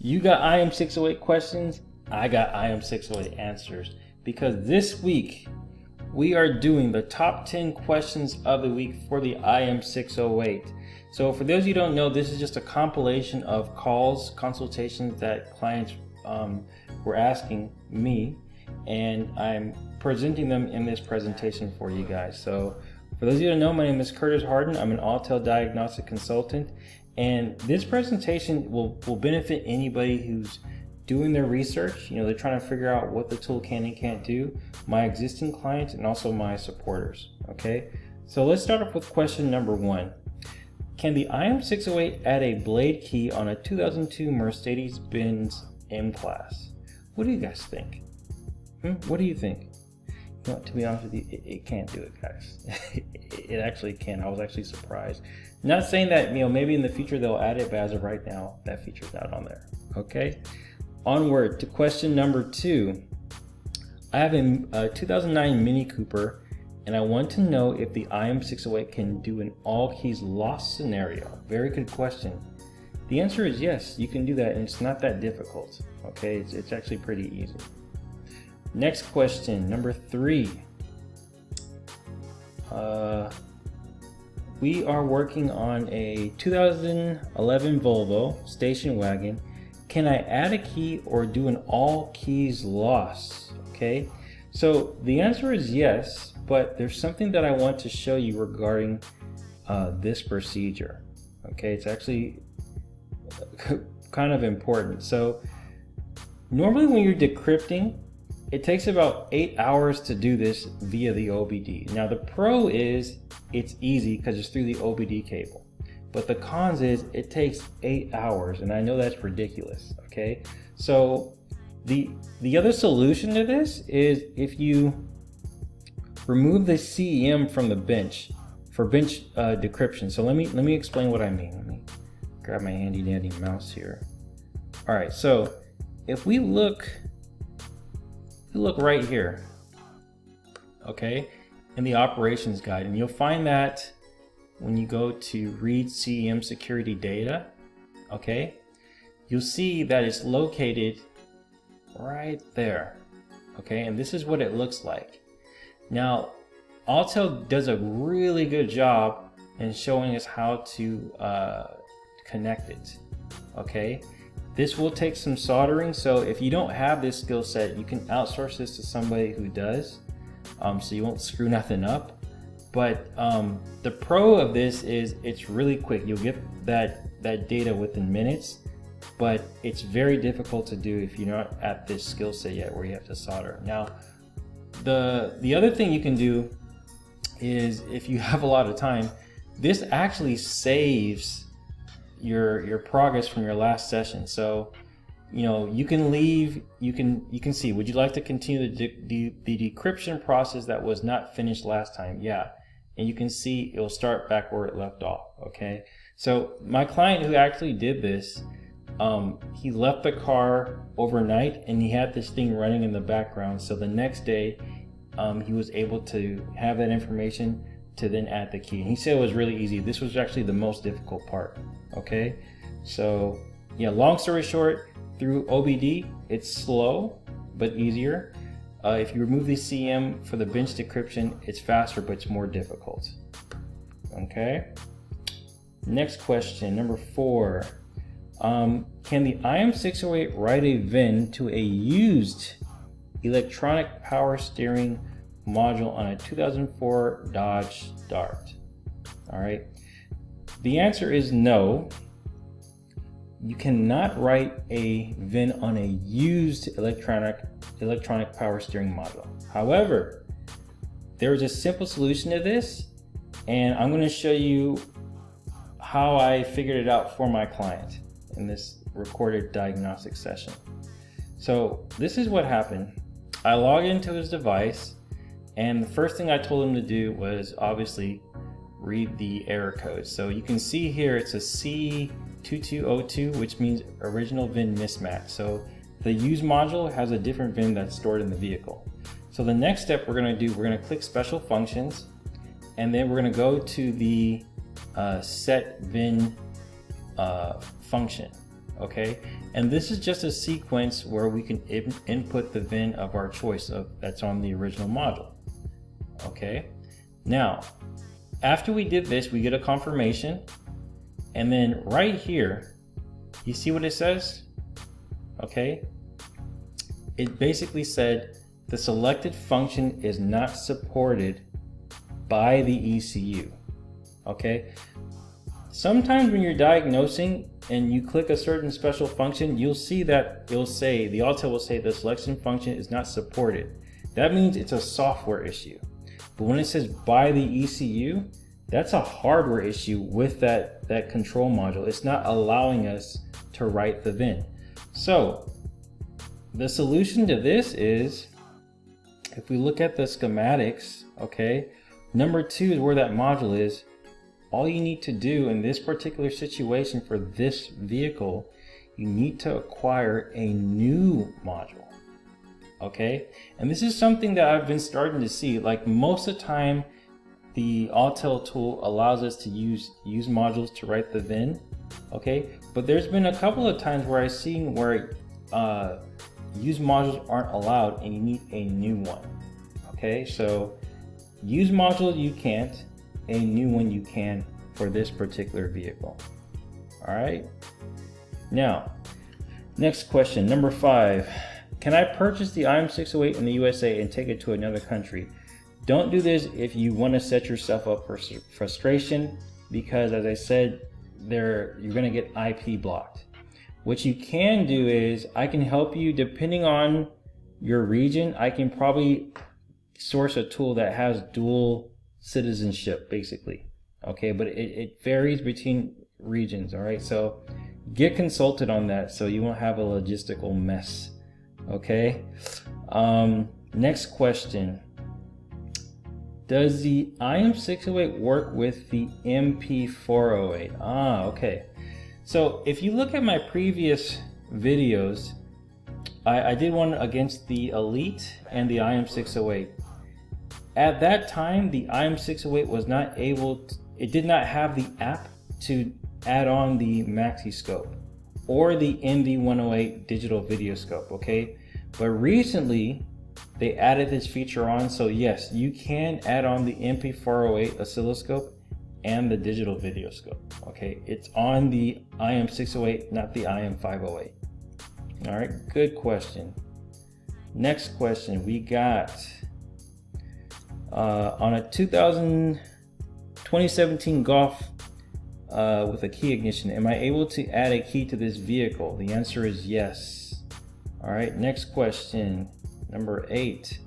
You got IM608 questions, I got IM608 answers, because this week we are doing the top 10 questions of the week for the IM608. So for those of you who don't know, this is just a compilation of calls, consultations that clients were asking me, and I'm presenting them in this presentation for you guys. So for those of you who don't know, my name is Curt. I'm an Autel diagnostic consultant, and this presentation will benefit anybody who's doing their research. You know, they're trying to figure out what the tool can and can't do, my existing clients and also my supporters. Okay, so let's start off with question number 1. Can the IM608 add a blade key on a 2002 Mercedes-Benz M-Class? What do you guys think? What do you think? You know, to be honest with you, it can't do it, guys. It actually can. I was actually surprised. Not saying that, you know, maybe in the future they'll add it, but as of right now, that feature's not on there. Okay. Onward to question number 2. I have a 2009 Mini Cooper, and I want to know if the IM608 can do an all keys lost scenario. Very good question. The answer is yes, you can do that, and it's not that difficult. Okay, it's actually pretty easy. Next question, number 3. We are working on a 2011 Volvo station wagon. Can I add a key or do an all keys loss? Okay, so the answer is yes, but there's something that I want to show you regarding this procedure. Okay, it's actually kind of important. So normally when you're decrypting, it takes about 8 hours to do this via the OBD. Now the pro is it's easy because it's through the OBD cable. But the cons is it takes 8 hours, and I know that's ridiculous, okay? So the other solution to this is if you remove the CEM from the bench for bench decryption. So let me explain what I mean. Let me grab my handy dandy mouse here. All right, so if we look right here, okay, in the operations guide, and you'll find that when you go to read CEM security data, okay, you'll see that it's located right there, okay, and this is what it looks like. Now, Autel does a really good job in showing us how to connect it, okay. This will take some soldering, so if you don't have this skill set, you can outsource this to somebody who does, so you won't screw nothing up. But the pro of this is it's really quick. You'll get that data within minutes, but it's very difficult to do if you're not at this skill set yet where you have to solder. Now, the other thing you can do is if you have a lot of time, this actually saves your progress from your last session. So, you know, you can leave, you can see, would you like to continue the decryption process that was not finished last time? Yeah. And you can see it'll start back where it left off. Okay. So my client who actually did this, he left the car overnight and he had this thing running in the background. So the next day, he was able to have that information to then add the key. And he said it was really easy. This was actually the most difficult part. Okay. So yeah, long story short, through OBD, it's slow, but easier. If you remove the CM for the bench decryption, it's faster, but it's more difficult. Okay. Next question, number 4. Can the IM608 write a VIN to a used electronic power steering module on a 2004 Dodge Dart? All right. The answer is no. You cannot write a VIN on a used electronic power steering module. However, there is a simple solution to this, and I'm going to show you how I figured it out for my client in this recorded diagnostic session. So this is what happened. I logged into his device, and the first thing I told him to do was obviously read the error code. So you can see here it's a C2202, which means original VIN mismatch. So the use module has a different VIN that's stored in the vehicle. So the next step we're going to do, we're going to click special functions, and then we're going to go to the set VIN function. okay? And this is just a sequence where we can input the VIN of our choice that's on the original module, okay? Now, after we did this, we get a confirmation, and then right here, you see what it says? Okay, it basically said the selected function is not supported by the ECU. Okay, sometimes when you're diagnosing and you click a certain special function, you'll see that the Autel will say the selection function is not supported. That means it's a software issue. But when it says by the ECU, that's a hardware issue with that control module. It's not allowing us to write the VIN. So the solution to this is, if we look at the schematics, okay, number 2 is where that module is. All you need to do in this particular situation for this vehicle, you need to acquire a new module, okay? And this is something that I've been starting to see. Like most of the time, the Autel tool allows us to use modules to write the VIN, okay? But there's been a couple of times where I've seen where use modules aren't allowed and you need a new one, okay? So use module you can't, a new one you can for this particular vehicle. All right, now next question, number 5. Can I purchase the IM608 in the USA and take it to another country? Don't do this if you want to set yourself up for frustration, because as I said, you're going to get IP blocked. What you can do is I can help you depending on your region. I can probably source a tool that has dual citizenship basically, okay? But it varies between regions, all right? So get consulted on that so you won't have a logistical mess, okay? Next question. Does the IM608 work with the MP408? Okay. So if you look at my previous videos, I did one against the Elite and the IM608. At that time, the IM608 was not able to, it did not have the app to add on the maxi scope or the MV108 digital video scope, okay? But recently, they added this feature on, so yes, you can add on the MP408 oscilloscope and the digital video scope, okay? It's on the IM608, not the IM508. All right, good question. Next question, we got on a 2017 Golf with a key ignition, am I able to add a key to this vehicle? The answer is yes. All right, next question. Number 8,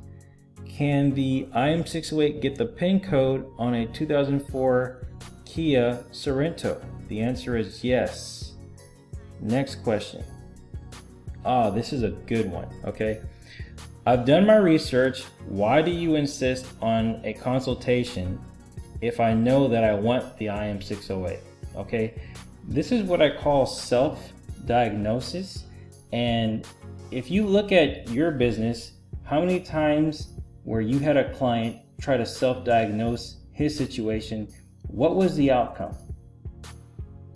can the IM608 get the PIN code on a 2004 Kia Sorento? The answer is yes. Next question. This is a good one, okay? I've done my research. Why do you insist on a consultation if I know that I want the IM608? Okay, this is what I call self-diagnosis. And if you look at your business, how many times where you had a client try to self-diagnose his situation, what was the outcome?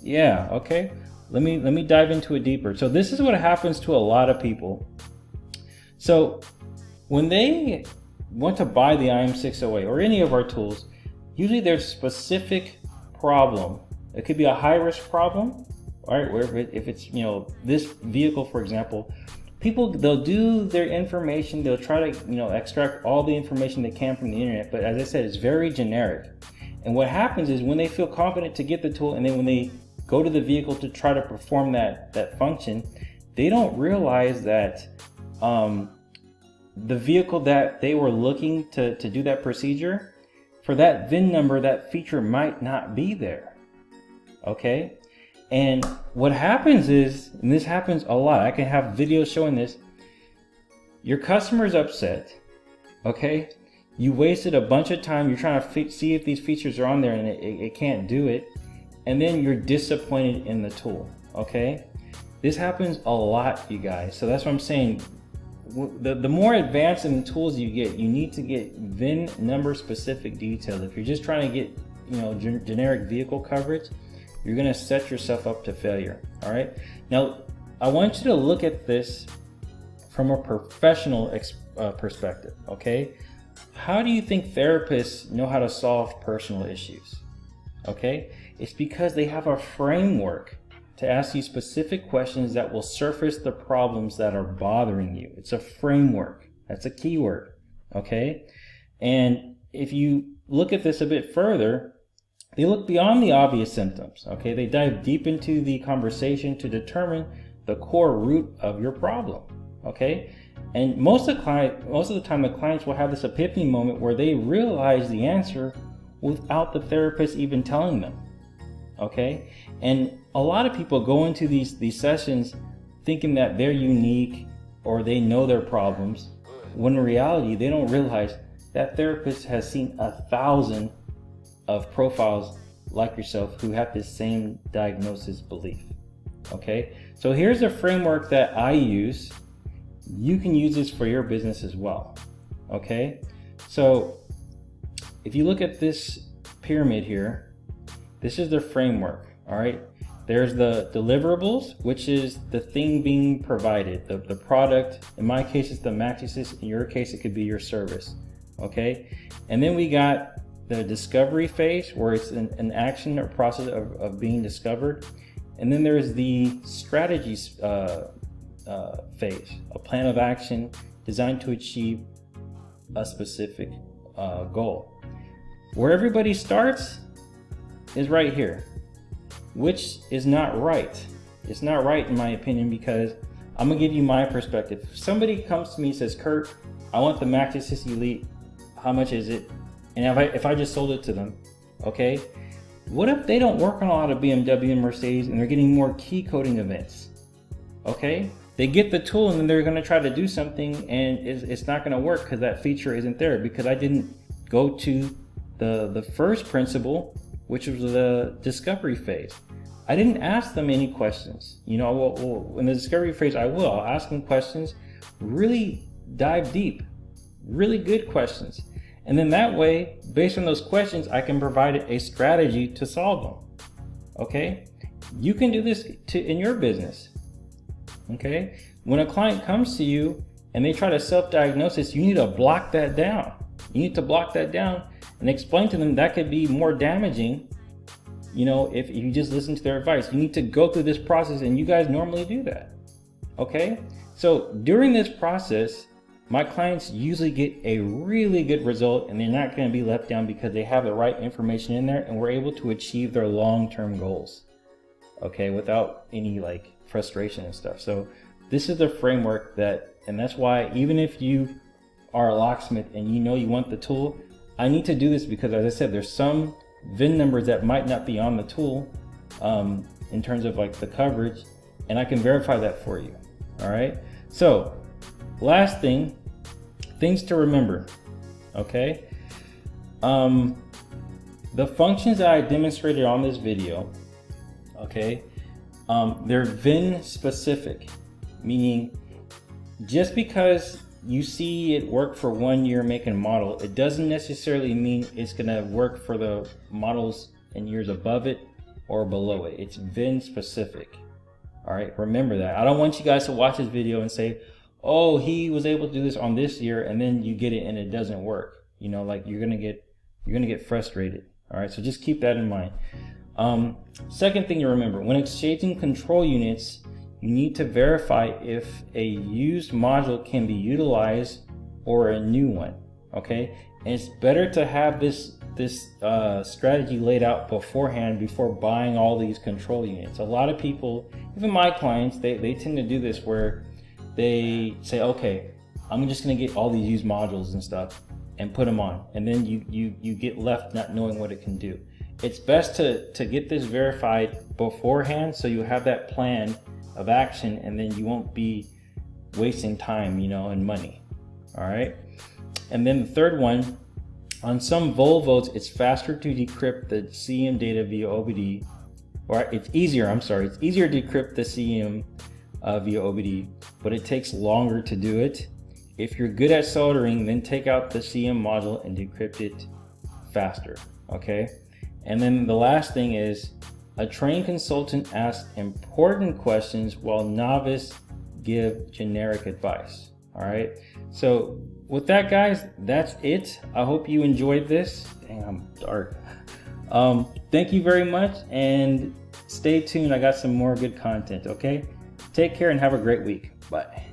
Yeah, okay. Let me dive into it deeper. So this is what happens to a lot of people. So when they want to buy the IM608 or any of our tools, usually there's a specific problem. It could be a high-risk problem, right? Where if it's, you know, this vehicle, for example, they'll do their information, they'll try to, you know, extract all the information they can from the internet, but as I said, it's very generic. And what happens is when they feel confident to get the tool, and then when they go to the vehicle to try to perform that function, they don't realize that the vehicle that they were looking to do that procedure, for that VIN number, that feature might not be there, okay? And what happens is, and this happens a lot, I can have videos showing this, your customer's upset, okay? You wasted a bunch of time, you're trying to see if these features are on there and it can't do it, and then you're disappointed in the tool, okay? This happens a lot, you guys, so that's what I'm saying. The more advanced in the tools you get, you need to get VIN number specific details. If you're just trying to get, you know, generic vehicle coverage, you're gonna set yourself up to failure, all right? Now, I want you to look at this from a professional perspective, okay? How do you think therapists know how to solve personal issues? Okay, it's because they have a framework to ask you specific questions that will surface the problems that are bothering you. It's a framework. That's a key word, okay? And if you look at this a bit further, they look beyond the obvious symptoms, okay? They dive deep into the conversation to determine the core root of your problem, okay? And most of the time, the clients will have this epiphany moment where they realize the answer without the therapist even telling them, okay? And a lot of people go into these sessions thinking that they're unique or they know their problems, when in reality, they don't realize that therapist has seen 1,000 of profiles like yourself who have this same diagnosis belief, okay? So here's a framework that I use. You can use this for your business as well, okay? So if you look at this pyramid here, this is the framework, all right? There's the deliverables, which is the thing being provided, the product. In my case, it's the mattresses. In your case, it could be your service, okay? And then we got the discovery phase, where it's an action or process of being discovered. And then there's the strategies phase, a plan of action designed to achieve a specific goal. Where everybody starts is right here, which is not right. It's not right in my opinion, because I'm gonna give you my perspective. If somebody comes to me and says, Curt, I want the Maxis Elite, how much is it? And if I just sold it to them, okay? What if they don't work on a lot of BMW and Mercedes and they're getting more key coding events, okay? They get the tool and then they're gonna try to do something and it's not gonna work because that feature isn't there, because I didn't go to the first principle, which was the discovery phase. I didn't ask them any questions. You know, well, in the discovery phase, I'll ask them questions, really dive deep, really good questions. And then that way, based on those questions, I can provide a strategy to solve them, okay? You can do this in your business, okay? When a client comes to you and they try to self-diagnose, you need to block that down. You need to block that down and explain to them that could be more damaging, you know, if you just listen to their advice. You need to go through this process, and you guys normally do that, okay? So during this process, my clients usually get a really good result, and they're not going to be left down because they have the right information in there, and we're able to achieve their long-term goals, okay, without any like frustration and stuff. So this is the framework and that's why even if you are a locksmith and you know you want the tool, I need to do this because, as I said, there's some VIN numbers that might not be on the tool in terms of like the coverage, and I can verify that for you, all right? So last thing, things to remember, okay? The functions that I demonstrated on this video, okay, they're VIN specific, meaning just because you see it work for 1 year make and model, it doesn't necessarily mean it's gonna work for the models and years above it or below it. It's VIN specific, all right? Remember that. I don't want you guys to watch this video and say, oh, he was able to do this on this year, and then you get it and it doesn't work. You know, like you're gonna get frustrated. All right, so just keep that in mind. Second thing to remember, when exchanging control units, you need to verify if a used module can be utilized or a new one, okay? And it's better to have this strategy laid out beforehand before buying all these control units. A lot of people, even my clients, they tend to do this where they say, okay, I'm just gonna get all these used modules and stuff and put them on, and then you get left not knowing what it can do. It's best to get this verified beforehand so you have that plan of action, and then you won't be wasting time, you know, and money, all right? And then the third one, on some Volvos, it's faster to decrypt the CM data via OBD, or it's easier to decrypt the CM via OBD, but it takes longer to do it. If you're good at soldering, then take out the CM module and decrypt it faster, okay? And then the last thing is A trained consultant asks important questions while novice give generic advice. All right. So with that, guys, that's it. I hope you enjoyed this. Dang, I'm dark. Thank you very much, and stay tuned. I got some more good content. Okay. Take care and have a great week. Bye.